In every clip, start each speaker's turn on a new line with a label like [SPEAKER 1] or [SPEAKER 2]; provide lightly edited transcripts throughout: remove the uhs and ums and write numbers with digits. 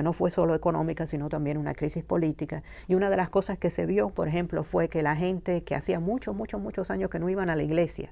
[SPEAKER 1] No fue solo económica, sino también una crisis política. Y una de las cosas que se vio, por ejemplo, fue que la gente que hacía muchos años que no iban a la iglesia,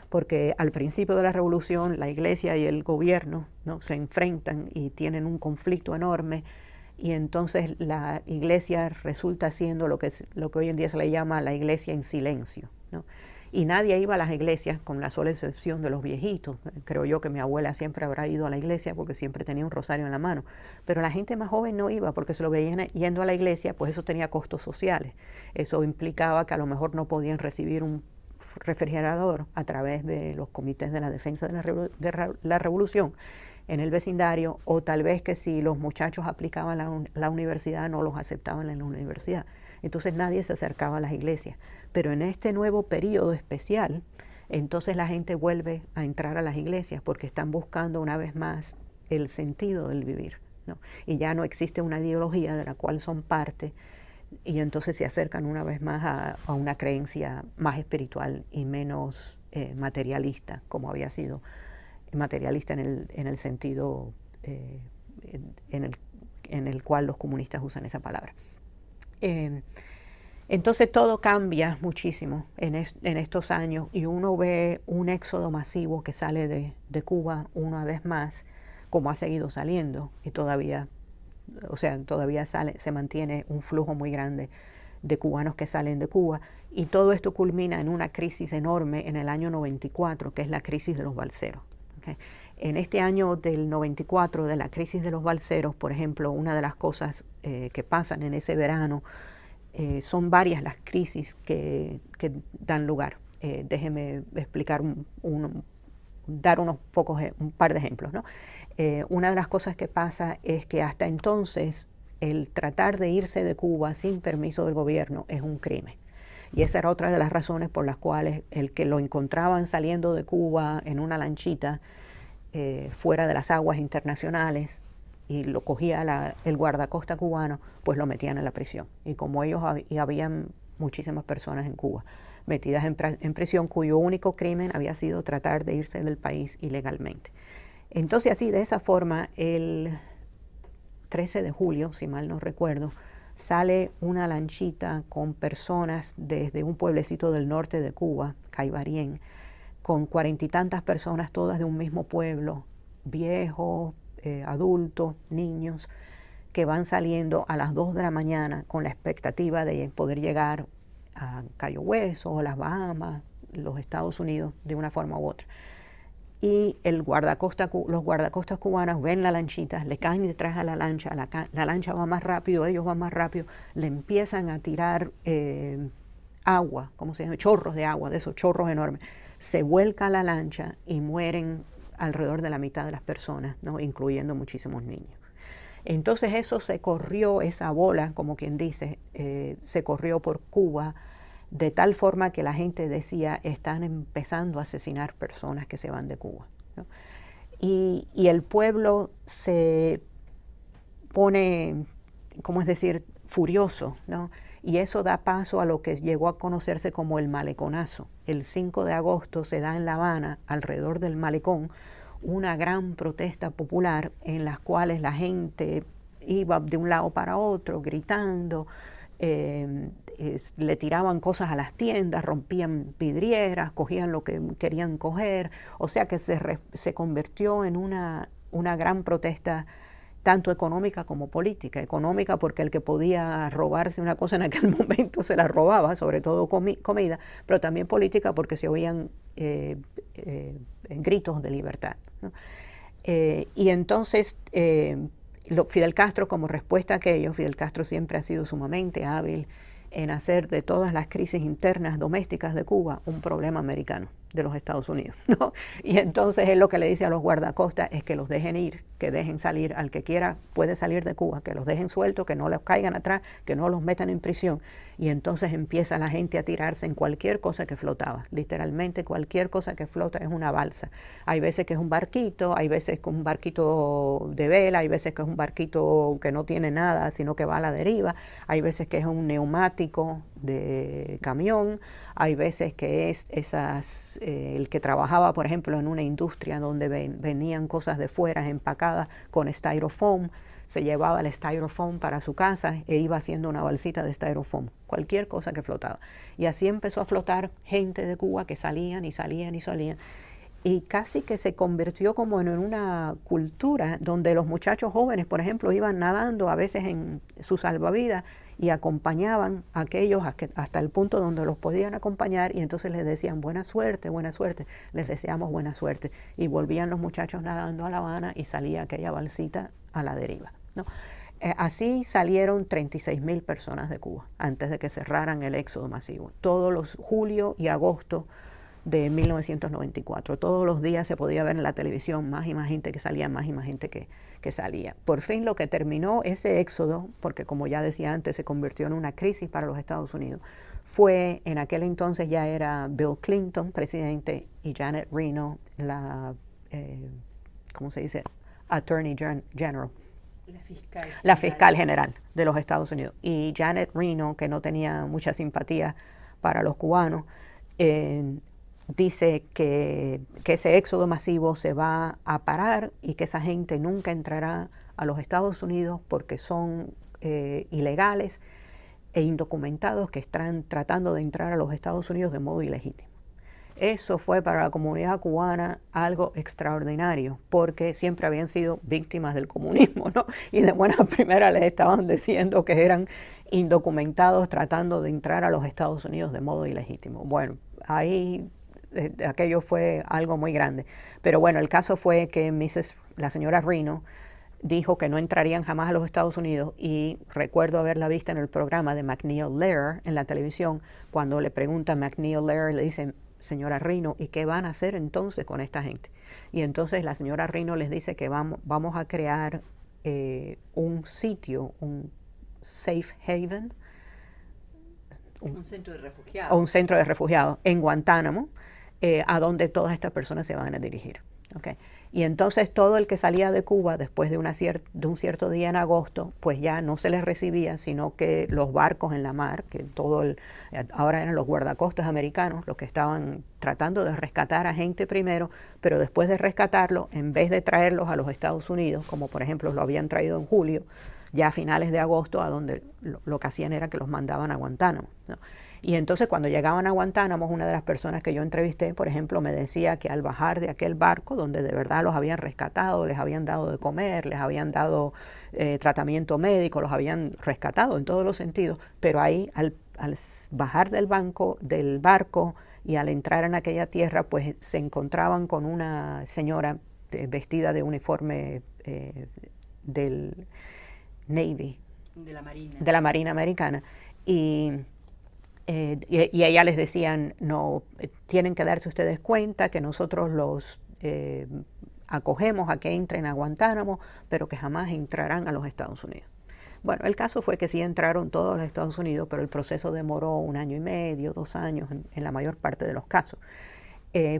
[SPEAKER 1] porque al principio de la revolución la iglesia y el gobierno, ¿no?, se enfrentan y tienen un conflicto enorme, y entonces la iglesia resulta siendo lo que hoy en día se le llama la iglesia en silencio, ¿no? Y nadie iba a las iglesias, con la sola excepción de los viejitos. Creo yo que mi abuela siempre habrá ido a la iglesia porque siempre tenía un rosario en la mano. Pero la gente más joven no iba porque se lo veían yendo a la iglesia, pues eso tenía costos sociales. Eso implicaba que a lo mejor no podían recibir un refrigerador a través de los comités de la defensa de la revolución en el vecindario, o tal vez que si los muchachos aplicaban la universidad no los aceptaban en la universidad. Entonces nadie se acercaba a las iglesias. Pero en este nuevo periodo especial, entonces la gente vuelve a entrar a las iglesias porque están buscando una vez más el sentido del vivir, ¿no? Y ya no existe una ideología de la cual son parte, y entonces se acercan una vez más a una creencia más espiritual y menos materialista, como había sido materialista en el sentido en el cual los comunistas usan esa palabra. Entonces todo cambia muchísimo en estos años, y uno ve un éxodo masivo que sale de Cuba una vez más, como ha seguido saliendo, y todavía se mantiene un flujo muy grande de cubanos que salen de Cuba, y todo esto culmina en una crisis enorme en el año 94, que es la crisis de los balseros. ¿Okay? En este año del 94, de la crisis de los balseros, por ejemplo, una de las cosas que pasan en ese verano, son varias las crisis que dan lugar. Déjeme explicar dar un par de ejemplos, ¿no? Una de las cosas que pasa es que hasta entonces el tratar de irse de Cuba sin permiso del gobierno es un crimen. Y esa era otra de las razones por las cuales el que lo encontraban saliendo de Cuba en una lanchita fuera de las aguas internacionales y lo cogía el guardacosta cubano, pues lo metían en la prisión. Y como ellos habían muchísimas personas en Cuba metidas en prisión cuyo único crimen había sido tratar de irse del país ilegalmente. Entonces así, de esa forma, el 13 de julio, si mal no recuerdo, sale una lanchita con personas desde un pueblecito del norte de Cuba, Caibarien, con 40 y tantas personas, todas de un mismo pueblo, viejos, adultos, niños, que van saliendo a las 2 de la mañana con la expectativa de poder llegar a Cayo Hueso o las Bahamas, los Estados Unidos, de una forma u otra. Y los guardacostas cubanos ven la lanchita, le caen detrás a la lancha, la lancha va más rápido, ellos van más rápido, le empiezan a tirar agua, ¿cómo se llama? Chorros de agua, de esos chorros enormes. Se vuelca la lancha y mueren alrededor de la mitad de las personas, ¿no?, incluyendo muchísimos niños. Entonces esa bola, como quien dice, se corrió por Cuba, de tal forma que la gente decía, están empezando a asesinar personas que se van de Cuba, ¿no? Y el pueblo se pone, ¿cómo es decir?, furioso, ¿no? Y eso da paso a lo que llegó a conocerse como el maleconazo. El 5 de agosto se da en La Habana, alrededor del malecón, una gran protesta popular en las cuales la gente iba de un lado para otro gritando, le tiraban cosas a las tiendas, rompían vidrieras, cogían lo que querían coger, o sea que se convirtió en una gran protesta, tanto económica como política. Económica porque el que podía robarse una cosa en aquel momento se la robaba, sobre todo comida, pero también política porque se oían gritos de libertad, ¿no? Y entonces Fidel Castro, como respuesta a aquello, Fidel Castro siempre ha sido sumamente hábil en hacer de todas las crisis internas domésticas de Cuba un problema americano de los Estados Unidos, ¿no? Y entonces él lo que le dice a los guardacostas es que los dejen ir, que dejen salir, al que quiera puede salir de Cuba, que los dejen sueltos, que no los caigan atrás, que no los metan en prisión. Y entonces empieza la gente a tirarse en cualquier cosa que flotaba, literalmente cualquier cosa que flota es una balsa. Hay veces que es un barquito, hay veces que es un barquito de vela, hay veces que es un barquito que no tiene nada, sino que va a la deriva, hay veces que es un neumático de camión, hay veces que es el que trabajaba, por ejemplo, en una industria donde venían cosas de fuera empacadas con styrofoam, se llevaba el styrofoam para su casa e iba haciendo una balsita de styrofoam, cualquier cosa que flotaba. Y así empezó a flotar gente de Cuba que salían y salían y salían. Y casi que se convirtió como en una cultura donde los muchachos jóvenes, por ejemplo, iban nadando a veces en su salvavidas y acompañaban a aquellos hasta el punto donde los podían acompañar, y entonces les decían buena suerte, les deseamos buena suerte. Y volvían los muchachos nadando a La Habana y salía aquella balsita a la deriva, ¿no? Así salieron 36,000 personas de Cuba antes de que cerraran el éxodo masivo. Todos los julio y agosto de 1994. Todos los días se podía ver en la televisión más y más gente que salía, más y más gente que salía. Por fin lo que terminó ese éxodo, porque como ya decía antes, se convirtió en una crisis para los Estados Unidos, fue, en aquel entonces ya era Bill Clinton, presidente, y Janet Reno, la, ¿cómo se dice? Attorney General. La fiscal general de los Estados Unidos. Y Janet Reno, que no tenía mucha simpatía para los cubanos, dice que ese éxodo masivo se va a parar y que esa gente nunca entrará a los Estados Unidos porque son ilegales e indocumentados que están tratando de entrar a los Estados Unidos de modo ilegítimo. Eso fue para la comunidad cubana algo extraordinario, porque siempre habían sido víctimas del comunismo, ¿no? Y de buena primera les estaban diciendo que eran indocumentados tratando de entrar a los Estados Unidos de modo ilegítimo. Bueno, ahí aquello fue algo muy grande. Pero bueno, el caso fue que la señora Reno dijo que no entrarían jamás a los Estados Unidos, y recuerdo haberla vista en el programa de MacNeil Lehrer en la televisión, cuando le pregunta a MacNeil Lehrer, le dicen, señora Reno, ¿y qué van a hacer entonces con esta gente? Y entonces la señora Reno les dice que vamos a crear un sitio, un safe haven,
[SPEAKER 2] un centro de refugiados.
[SPEAKER 1] Un centro de refugiados en Guantánamo, a donde todas estas personas se van a dirigir. ¿Okay? Y entonces todo el que salía de Cuba después de un cierto día en agosto, pues ya no se les recibía, sino que los barcos en la mar, que ahora eran los guardacostas americanos los que estaban tratando de rescatar a gente primero, pero después de rescatarlo, en vez de traerlos a los Estados Unidos, como por ejemplo lo habían traído en julio, ya a finales de agosto, a donde lo que hacían era que los mandaban a Guantánamo, ¿no? Y entonces cuando llegaban a Guantánamo, una de las personas que yo entrevisté, por ejemplo, me decía que al bajar de aquel barco, donde de verdad los habían rescatado, les habían dado de comer, les habían dado tratamiento médico, los habían rescatado en todos los sentidos, pero ahí al bajar del barco y al entrar en aquella tierra, pues se encontraban con una señora vestida de uniforme del Navy, de la Marina Americana, y ella les decían, no, tienen que darse ustedes cuenta que nosotros los acogemos a que entren a Guantánamo, pero que jamás entrarán a los Estados Unidos. Bueno, el caso fue que sí entraron todos a los Estados Unidos, pero el proceso demoró 1 año y medio, 2 años en la mayor parte de los casos.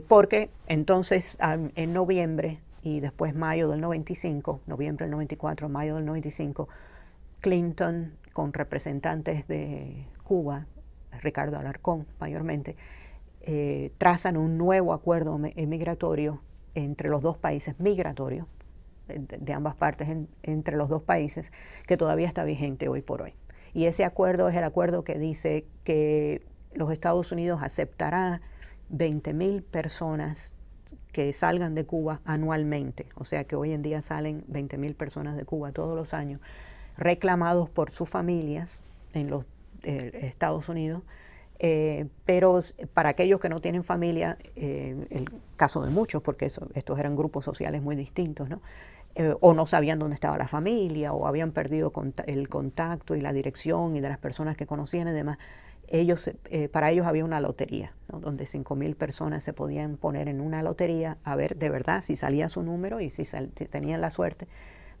[SPEAKER 1] Porque entonces en noviembre y después mayo del 95, noviembre del 94, mayo del 95, Clinton, con representantes de Cuba, Ricardo Alarcón mayormente, trazan un nuevo acuerdo migratorio entre los dos países, migratorio de ambas partes entre los dos países, que todavía está vigente hoy por hoy. Y ese acuerdo es el acuerdo que dice que los Estados Unidos aceptará 20,000 personas que salgan de Cuba anualmente, o sea que hoy en día salen 20,000 personas de Cuba todos los años, reclamados por sus familias en los Estados Unidos, pero para aquellos que no tienen familia, el caso de muchos, porque estos eran grupos sociales muy distintos, ¿no? O no sabían dónde estaba la familia, o habían perdido el contacto y la dirección y de las personas que conocían y demás. Para ellos había una lotería, ¿no? Donde 5,000 personas se podían poner en una lotería a ver de verdad si salía su número, y si tenían la suerte,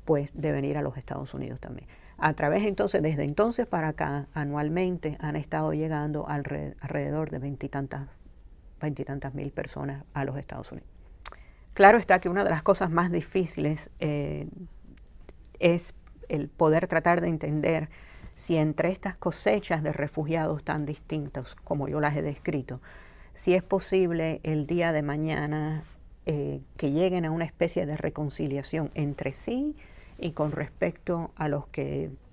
[SPEAKER 1] pues de venir a los Estados Unidos también. Desde entonces para acá, anualmente han estado llegando alrededor de 20 y tantas mil personas a los Estados Unidos. Claro está que una de las cosas más difíciles es el poder tratar de entender si entre estas cosechas de refugiados tan distintos como yo las he descrito, si es posible el día de mañana que lleguen a una especie de reconciliación entre sí Y con respecto a los que